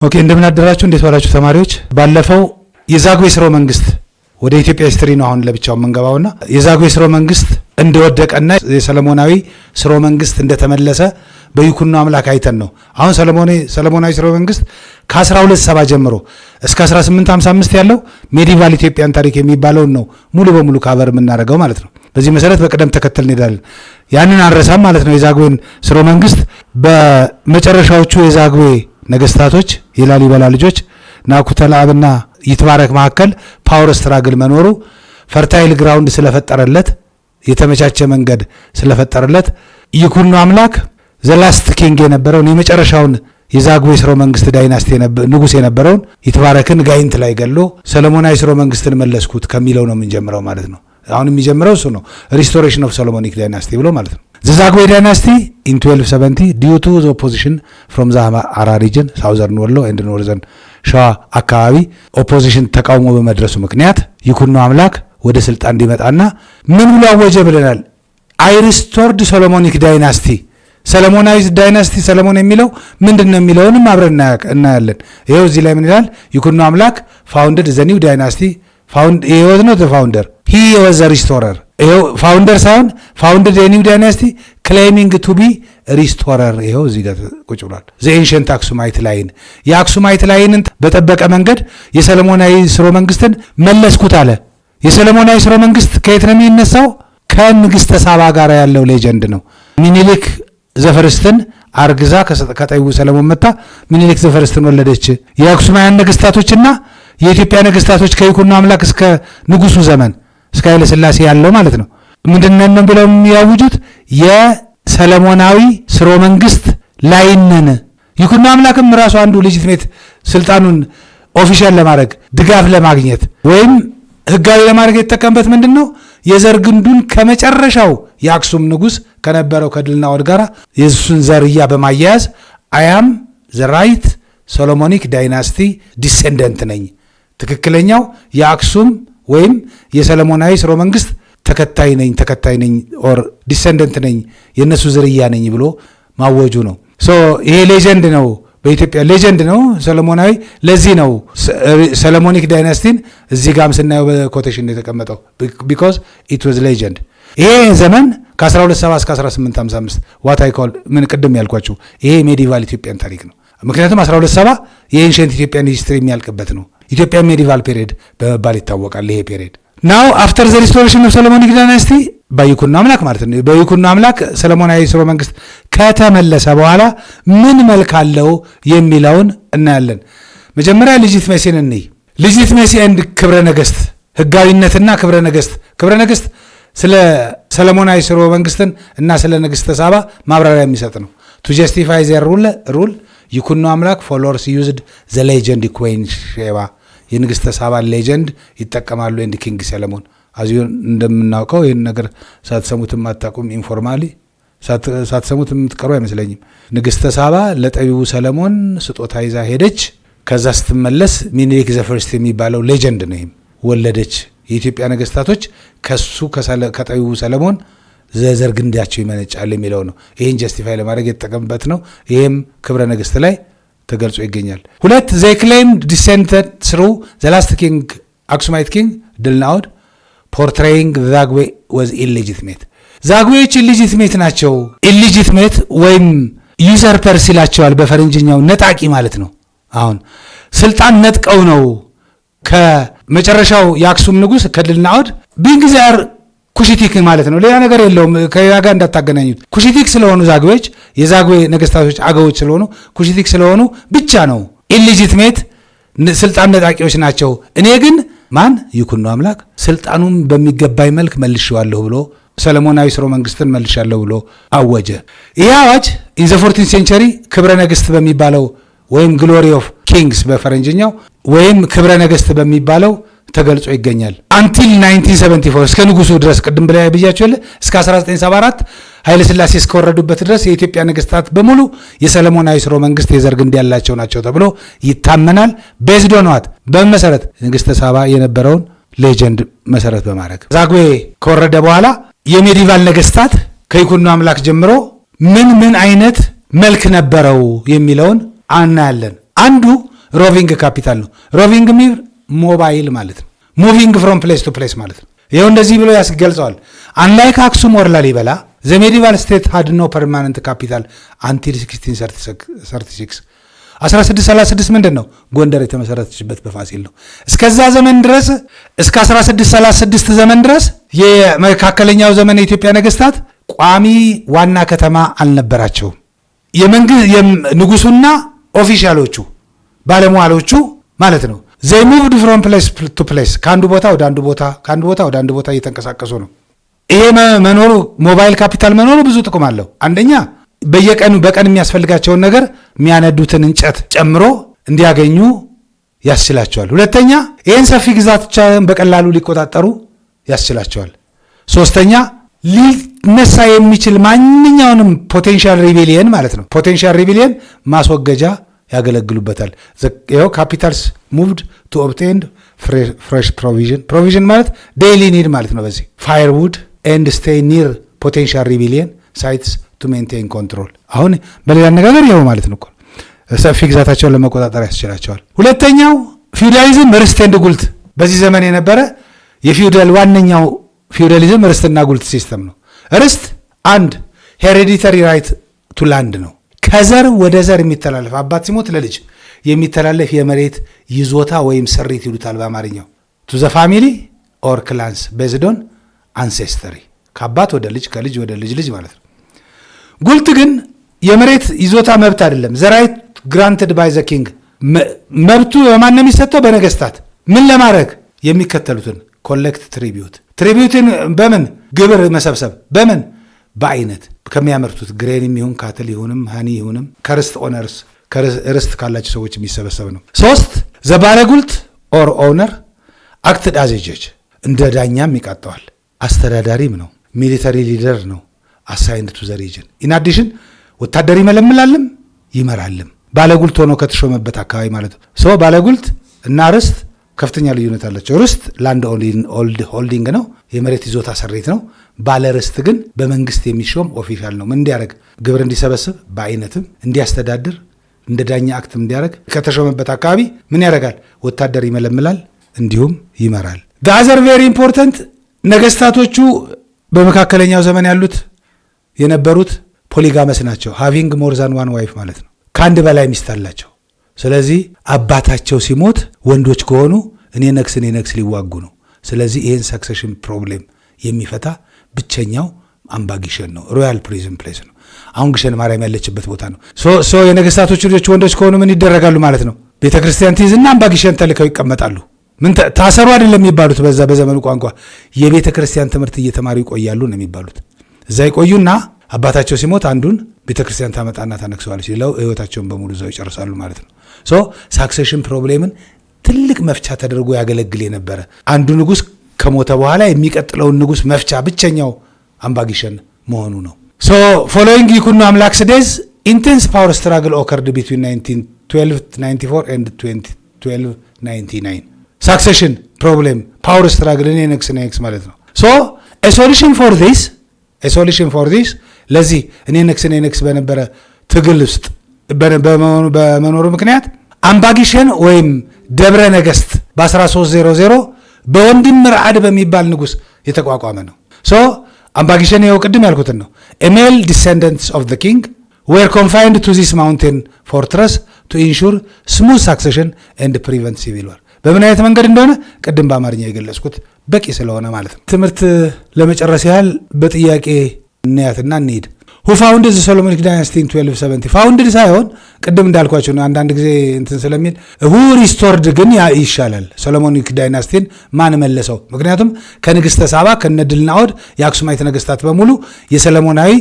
ኦኬ እንደምን አደራችሁ እንዴት ዋላችሁ ተማሪዎች ባለፈው የዛግዌ ስርወ መንግስት ወደ ኢትዮጵያ ሂስትሪ ነው አሁን ለብቻው መንገባውና የዛግዌ ስርወ መንግስት እንደወደቀና የሰለሞናዊ ስርወ መንግስት እንደተመለሰ በይኩኖ አምላክ አይተን ነው አሁን ሰለሞናዊ ስርወ መንግስት ከ1270 ጀምሮ እስከ 1855 ያለው ሜዲቫል ኢትዮጵያን ታሪክ የሚባለው ነው ሙሉ በሙሉ ካቨር የምናደርገው ማለት ነው። በዚህ መሰረት በቀደም ተከተል እንሄዳለን። ያንን አንረሳም ማለት ነው። የዛግዌን ስርወ መንግስት በመጨረሻዎቹ የዛግዌ ነገስታቶች የላሊበላ ልጆች ናኩቶ ለአብና ይትባረክ መካከል ፓወር ስትራግል መኖሩ ፈርታይል ግራውንድ ስለፈጠረለት የተመቻቸ መንገድ ስለፈጠረለት ይኩኖ አምላክ ዘላስት ኪንግ የነበረውን የመጨረሻውን የዛግዌ ስርወ መንግስት ዳይናስቲ ንጉስ የነበረውን ይትባረክን ጋይንት ላይ ገሎ ሰለሞናዊ ስርወ መንግስትን መለስኩት ከሚለው ነው የምንጀምረው ማለት ነው። አሁን የሚጀምረው እሱ ነው ሪስቶሬሽን ኦፍ ሰሎሞኒክ ዳይናስቲ ብሎ ማለት ነው። The Zagwe dynasty in 1270 due to the opposition from the Ara region, southern Wollo and northern Shah አካባቢ ኦፖዚሽን ተቃውሞ በመድረሱ ምክንያት ይኩኖ አምላክ ወደ ስልጣን እንዲመጣና ምን ብሎ አወጀ ብለናል። I restored Solomonic dynasty ሰለሞናዊ ዳይናስቲ ሰለሞን የሚለው ምንድነው የሚለውንም አብረን እናያለን። ይሄው እዚህ ላይ ምን ይላል? ይኩኖ አምላክ founded the new dynasty he was not the founder, he was the restorer. ይሄው ፋውንደር ሳይሆን ፋውንደድ የኒው ዳይናስቲ ክሌሚንግ ቱ ቢ ሪስቶረር ይሄው እዚህ ጋር ቁጭ ብሏል። ዘ ኤንሸንት አክሱማይት ላይን የአክሱማይት ላይንን በጠበቀ መንገድ የሰለሞናዊ ስርወ መንግስትን መለስኩት አለ። የሰለሞናዊ ስርወ መንግስት ከየት ነው የሚነሳው? ከንግስተ ሳባ ጋር ያለው ሌጀንድ ነው። ሚኒሊክ ዘፈርስትን አርግዛ ከጠይቡ ሰለሞን መጣ ሚኒሊክ ዘፈርስትን ወለደች። የአክሱማውያን ነገስታቶችና የኢትዮጵያ ነገስታቶች ከይኩኖ አምላክ እስከ ንጉሱ ዘመን እስከ ኃይለ ሥላሴ ያለው ማለት ነው ምንድነው ብለው የሚያውጁት የሰለሞናዊ ስርወ መንግስት ላይነን። ይኩኖ አምላክም ራሱ አንዱ ሌጂቲሜት ስልጣኑን ኦፊሻል ለማድረግ ድጋፍ ለማግኘት ወይም ህጋዊ ለማድረግ የተጠቀምበት ምንድነው የዘር ግንዱን ከመጨረሻው የአክሱም ንጉስ ከነበረው ከድልናኦድ ጋር የሱን ዘርያ በማያያዝ አያም ዘ ራይት ሶሎሞኒክ ዳይናስቲ ዲሴንደንት ነኝ ትክክለኛው የአክሱም ወይም የሰለሞናዊ ስርወ መንግስት ተከታይ ነኝ ኦር ዲሴንደንት ነኝ የነሱ ዝርያ ነኝ ብሎ ማወጁ ነው። ሶ ይሄ ሌጀንድ ነው በኢትዮጵያ ሌጀንድ ነው ሰለሞናዊ። ለዚህ ነው ሰለሞኒክ ዳይናስቲን እዚህ ጋርም ስናየው በኮቴሽን የተቀመጠው ቢኮዝ ኢት ዋዝ ሌጀንድ። ይሄ ዘመን ከ1270 እስከ 1855 ዋት አይ ኮል ምን ቅድም ያልኳችሁ ይሄ ሜዲቫል ኢትዮጵያን ታሪክ ነው። ምክንያቱም 1270 የኤንሸንት ኢትዮጵያን ሂስትሪ የሚያልቅበት ነው። ኢትዮጵያ ሜዲቫል ፔሪድ በመባል ይታወቃል። ይሄ ፔሪድ ናው አፍተር ዘ ሪስቶሬሽን ኦፍ ሰሎሞኒክ ዳይናስቲ በይኩኖ አምላክ ማለት ነው። በይኩኖ አምላክ ሰለሞናዊ ስርወ መንግስት ከተመለሰ በኋላ ምን መልክ አለው የሚለውን እናያለን። መጀመሪያ ሌጂቲሜሲን እንይ። ሌጂቲሜሲ ኤንድ ክብረ ነገስት ህጋዊነትና ክብረ ነገስት ስለ ሰለሞናዊ ስርወ መንግስትን እና ስለ ንግስተ ሳባ ማብራሪያ የሚሰጥ ነው። ቱ ጀስቲፋይ ዘር ሩል ይኩኖ አምላክ ፎሎወርስ ዩዝድ ዘ ሌጀንድ ኩዊን ሼባ የንግስተ ሳባ ሌጀንድ ይጠቀማሉ። ኤንድ ኪንግ ሰለሞን አዚዮ እንደምናውቀው ይህን ነገር ሳትሰሙትም አታውቁም። ኢንፎርማሊ ሳትሰሙት የምትቀሩ አይመስለኝም። ንግስተ ሳባ ለጠቢቡ ሰለሞን ስጦታ ይዛ ሄደች። ከዛ ስትመለስ ሚኒሊክ ዘፈርስት የሚባለው ሌጀንድ ነው ወለደች። የኢትዮጵያ ነገስታቶች ከጠቢቡ ሰለሞን ዘር ግንዳቸው ይመነጫል የሚለው ነው። ይህን ጀስቲፋይ ለማድረግ የተጠቀምበት ነው። ይህም ክብረ ነገስት ላይ ተገልጾ ይገኛል። ሁለት they claimed descended through the last king አክሱማይት ኪንግ ድልናኦድ portraying Zagwe was illegitimate ዛግዌዎች ኢሊጂትሜት ናቸው። ኢሊጂትሜት ወይም ዩዘርፐርስ ይላቸዋል በፈረንጅኛው ነጣቂ ማለት ነው። አሁን ስልጣን ነጥቀው ነው ከመጨረሻው የአክሱም ንጉስ ከድልናኦድ ቢንግዛር ኩሽቲክ ማለት ነው። ሌላ ነገር የለውም። ከሌላ ጋር እንዳታገናኙት። ኩሽቲክ ስለሆኑ ዛግዌዎች የዛግዌ ነገስታቶች አገዎች ስለሆኑ ኩሽቲክ ስለሆኑ ብቻ ነው ኢሊጂትሜት ስልጣን ነጣቂዎች ናቸው። እኔ ግን ይኩኖ አምላክ ስልጣኑን በሚገባይ መልክ መልሼዋለሁ ብሎ ሰለሞናዊ ስርወ መንግስትን መልሻለሁ ብሎ አወጀ። ይህ አዋጅ ኢን ዘ 14th ሴንቸሪ ክብረ ነገስት በሚባለው ወይም ግሎሪ ኦፍ ኪንግስ በፈረንጅኛው ወይም ክብረ ነገስት በሚባለው ተገልጾ ይገኛል። አንቲል 1974 እስከ ንጉሱ ድረስ ቅድም ብላ ብያችሁ እስከ 1974 ኃይለ ሥላሴ እስከወረዱበት ድረስ የኢትዮጵያ ነገስታት በሙሉ የሰለሞናዊ ስርወ መንግስት የዘር ግንድ ያላቸው ናቸው ተብሎ ይታመናል። ቤዝድ ኦን ዋት በመሰረት ንግስተ ሳባ የነበረውን ሌጀንድ መሰረት በማድረግ ዛግዌ ከወረደ በኋላ የሜዲቫል ነገስታት ከይኩኖ አምላክ ጀምሮ ምን አይነት መልክ ነበረው የሚለውን አናያለን። አንዱ ሮቪንግ ካፒታል ነው። ሮቪንግ ሚር ሞባይል ማለት ነው። ሙቪንግ ፍሮም ፕሌስ ቱ ፕሌስ ማለት ነው። ይኸው እንደዚህ ብሎ ያስገልጸዋል። አንላይክ አክሱም ወር ላሊበላ ዘ ሜዲቫል ስቴት ሃድ ኖ ፐርማነንት ካፒታል አንቲል 1636 1636 ምንድን ነው? ጎንደር የተመሰረተችበት በፋሲል ነው። እስከዛ ዘመን ድረስ እስከ 1636 ዘመን ድረስ የመካከለኛው ዘመን የኢትዮጵያ ነገስታት ቋሚ ዋና ከተማ አልነበራቸውም። ንጉሱና ኦፊሻሎቹ ባለሟሎቹ ማለት ነው ዘይ ሙቭድ ፍሮም ፕሌስ ቱ ፕሌስ ከአንዱ ቦታ ወደ አንዱ ቦታ ከአንዱ ቦታ ወደ አንዱ ቦታ እየተንቀሳቀሱ ነው። ይሄ መኖሩ ሞባይል ካፒታል መኖሩ ብዙ ጥቅም አለው። አንደኛ በቀን የሚያስፈልጋቸውን ነገር የሚያነዱትን እንጨት ጨምሮ እንዲያገኙ ያስችላቸዋል። ሁለተኛ ይህን ሰፊ ግዛቶችን በቀላሉ ሊቆጣጠሩ ያስችላቸዋል። ሶስተኛ ሊነሳ የሚችል ማንኛውንም ፖቴንሻል ሪቤሊየን ማለት ነው ፖቴንሻል ሪቤሊየን ማስወገጃ ያገለግሉበታል። ይኸው ካፒታልስ ሙቭድ ቱ ኦብቴንድ ፍሬሽ ፕሮቪዥን ማለት ዴይሊ ኒድ ማለት ነው። በዚህ ፋየርውድ ኤንድ ስቴይ ኒር ፖቴንሻል ሪቤሊየን ሳይትስ ቱ ሜንቴን ኮንትሮል። አሁን በሌላ አነጋገር ይኸው ማለት ነው ሰፊ ግዛታቸውን ለመቆጣጠር ያስችላቸዋል። ሁለተኛው ፊውዳሊዝም ርስት ኤንድ ጉልት። በዚህ ዘመን የነበረ የፊውዳል ዋነኛው ፊውዳሊዝም ርስትና ጉልት ሲስተም ነው። ርስት አንድ ሄሬዲተሪ ራይት ቱ ላንድ ነው። ከዘር ወደ ዘር የሚተላለፍ አባት ሲሞት ለልጅ የሚተላለፍ የመሬት ይዞታ ወይም ስሪት ይሉታል በአማርኛው። ቱ ዘ ፋሚሊ ኦር ክላንስ ቤዝድ ኦን አንሴስተሪ ከአባት ወደ ልጅ ከልጅ ወደ ልጅ ልጅ ማለት ነው። ጉልት ግን የመሬት ይዞታ መብት አይደለም። ዘ ራይት ግራንትድ ባይ ዘ ኪንግ መብቱ በማን ነው የሚሰጠው? በነገስታት። ምን ለማድረግ? የሚከተሉትን ኮሌክት ትሪቢዩትን በምን ግብር መሰብሰብ በምን በአይነት ከሚያመርቱት ግሬን ይሁን ካትል ይሁንም ሃኒ ይሁንም ከርስት ኦነርስ ርስት ካላቸው ሰዎች የሚሰበሰብ ነው። 3 ዘ ባለጉልት ኦር ኦነር አክትድ አዝ ጀጅ እንደ ዳኛም ይቃጠዋል። አስተዳዳሪም ነው። ሚሊተሪ ሊደር ነው። አሳይንድ ቱ ዘ ሪጅን ኢን አዲሽን ወታደር ይመለምላልም ይመራልም ባለጉልት ሆኖ ከተሾመበት አካባቢ ማለት ነው። ሶ ባለጉልት እና ርስት ከፍተኛ ልዩነት አላቸው። ርስት ላንድ ሆልዲንግ ነው፣ የመሬት ይዞታ ስሪት ነው። ባለ ርስት ግን በመንግስት የሚሾም ኦፊሻል ነው። ምን እንዲያደርግ? ግብር እንዲሰበስብ፣ በአይነትም እንዲያስተዳድር፣ እንደ ዳኛ አክትም እንዲያደርግ ከተሾመበት አካባቢ ምን ያደርጋል? ወታደር ይመለምላል፣ እንዲሁም ይመራል። አዘር ቬሪ ኢምፖርታንት ነገስታቶቹ በመካከለኛው ዘመን ያሉት የነበሩት ፖሊጋመስ ናቸው። ሃቪንግ ሞር ዛን ዋን ዋይፍ ማለት ነው። ከአንድ በላይ ሚስት አላቸው። ስለዚህ አባታቸው ሲሞት ወንዶች ከሆኑ እኔ ነግስ ሊዋጉ ነው። ስለዚህ ይህን ሰክሴሽን ፕሮብሌም የሚፈታ ብቸኛው አምባጊሸን ነው። ሮያል ፕሪዝን ፕሌስ ነው። አሁን ግሸን ማርያም ያለችበት ቦታ ነው። የነገስታቶች ልጆች ወንዶች ከሆኑ ምን ይደረጋሉ ማለት ነው? ቤተ ክርስቲያን ትይዝና አምባጊሸን ተልከው ይቀመጣሉ። ምን ታሰሩ አይደለም የሚባሉት። በዛ በዘመኑ ቋንቋ የቤተ ክርስቲያን ትምህርት እየተማሩ ይቆያሉ ነው የሚባሉት። እዛ ይቆዩና አባታቸው ሲሞት አንዱን ቤተ ክርስቲያን ታመጣና ታነክሰዋለች፣ ሌላው ህይወታቸውን በሙሉ እዛው ይጨርሳሉ ማለት ነው። ሳክሴሽን ፕሮብሌምን ትልቅ መፍቻ ተደርጎ ያገለግል የነበረ አንዱ ንጉስ ከሞተ በኋላ የሚቀጥለውን ንጉስ መፍቻ ብቸኛው አምባጊሸን መሆኑ ነው። ፎሎዊንግ ይኩኖ አምላክስ ዴዝ ኢንቴንስ ፓወር ስትራግል ኦከርድ ቢትዊን 1294 and 1299 ሳክሴሽን ፕሮብሌም ፓወር ስትራግል እኔ ነግስ ማለት ነው። ሶሉሽን ፎር ዲስ ለዚህ እኔ ነግስ በነበረ ትግል ውስጥ በመኖሩ ምክንያት አምባጊሸን ወይም ደብረ ነገስት በ1300 በወንድም ምርዓድ በሚባል ንጉስ የተቋቋመ ነው። አምባጊሸን ይኸው ቅድም ያልኩትን ነው። ሜል ዲሰንደንትስ ኦፍ ዘ ኪንግ ዌር ኮንፋይንድ ቱ ዚስ ማውንቴን ፎርትረስ ቱ ኢንሹር ስሙዝ ሳክሴሽን ኤንድ ፕሪቨንት ሲቪል ዋር። በምን አይነት መንገድ እንደሆነ ቅድም በአማርኛ የገለጽኩት በቂ ስለሆነ ማለት ነው። ትምህርት ለመጨረስ ያህል በጥያቄ እንያትና እንሄድ። ሁ ፋውንድድ ዘ ሶሎሞኒክ ዳይናስቲ ኢን 1270 ፋውንድድ ሳይሆን ቅድም እንዳልኳቸው ነው። አንዳንድ ጊዜ እንትን ስለሚል ሁ ሪስቶርድ ግን ይሻላል። ሶሎሞኒክ ዳይናስቲን ማን መለሰው? ምክንያቱም ከንግስተ ሳባ ከነድልናኦድ የአክሱማይት ነገስታት በሙሉ የሰለሞናዊ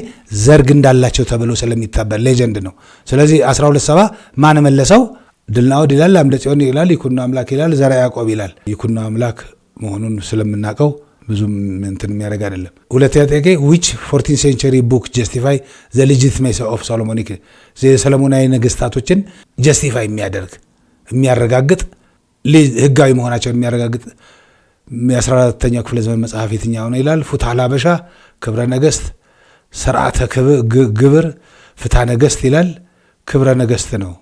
ዘርግ እንዳላቸው ተብሎ ስለሚታበል ሌጀንድ ነው። ስለዚህ 1270 ማን መለሰው? ድልናኦድ ይላል፣ አምደ ጽዮን ይላል፣ ይኩኖ አምላክ ይላል፣ ዘርዓ ያዕቆብ ይላል። ይኩኖ አምላክ መሆኑን ስለምናውቀው ብዙም እንትን የሚያደርግ አይደለም። ሁለተኛ ጥያቄ which 14th century book justify the legitimacy of Solomonic የሰለሞናዊ ነገስታቶችን ጀስቲፋይ የሚያረጋግጥ ህጋዊ መሆናቸውን የሚያረጋግጥ የ14ኛው ክፍለ ዘመን መጽሐፍ የትኛው ነው ይላል። ፍትሐ ለሀበሻ፣ ክብረ ነገስት፣ ስርዓተ ግብር፣ ፍትሐ ነገስት ይላል። ክብረ ነገስት ነው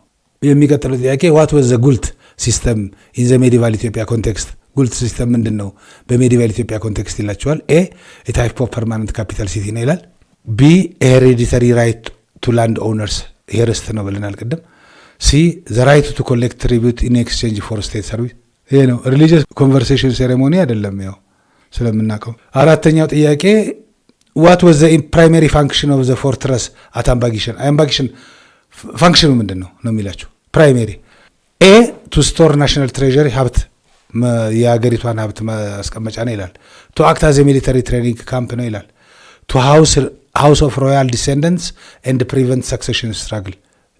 የሚቀጥለው ጥያቄ ዋት ወዝ ዘ ጉልት ሲስተም ኢን ዘ ሜዲቫል ኢትዮጵያ ኮንቴክስት። ጉልት ሲስተም ምንድን ነው በሜዲቫል ኢትዮጵያ ኮንቴክስት ይላቸዋል። ኤ ታይፕ ኦፍ ፐርማነንት ካፒታል ሲቲ ነው ይላል። ቢ ሄሬዲተሪ ራይት ቱ ላንድ ኦውነርስ፣ ይሄ ርስት ነው ብለናል ቅድም። ሲ ዘ ራይት ቱ ኮሌክት ትሪቢዩት ኢን ኤክስቼንጅ ፎር ስቴት ሰርቪስ፣ ይሄ ነው። ሪሊጂየስ ኮንቨርሴሽን ሴሬሞኒ አይደለም ያው ስለምናውቀው። አራተኛው ጥያቄ ዋት ወዝ ዘ ፕራይመሪ ፋንክሽን ኦፍ ዘ ፎርትረስ አት አምባጊሽን። አምባጊሽን ፋንክሽኑ ምንድን ነው ነው የሚላቸው ፕራይሜሪ። ኤ ቱ ስቶር ናሽናል ትሬዠሪ፣ ሀብት የሀገሪቷን ሀብት ማስቀመጫ ነው ይላል። ቱ አክት አዝ ሚሊተሪ ትሬኒንግ ካምፕ ነው ይላል። ቱ ሃውስ ኦፍ ሮያል ዲሴንደንትስ ኤንድ ፕሪቨንት ሰክሴሽን ስትራግል፣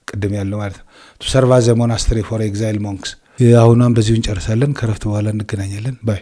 ቅድም ያለው ማለት ነው። ቱ ሰርቭ አዝ ሞናስተሪ ፎር ኤግዛይል ሞንክስ። አሁኗም በዚሁ እንጨርሳለን። ከረፍት በኋላ እንገናኛለን ባይ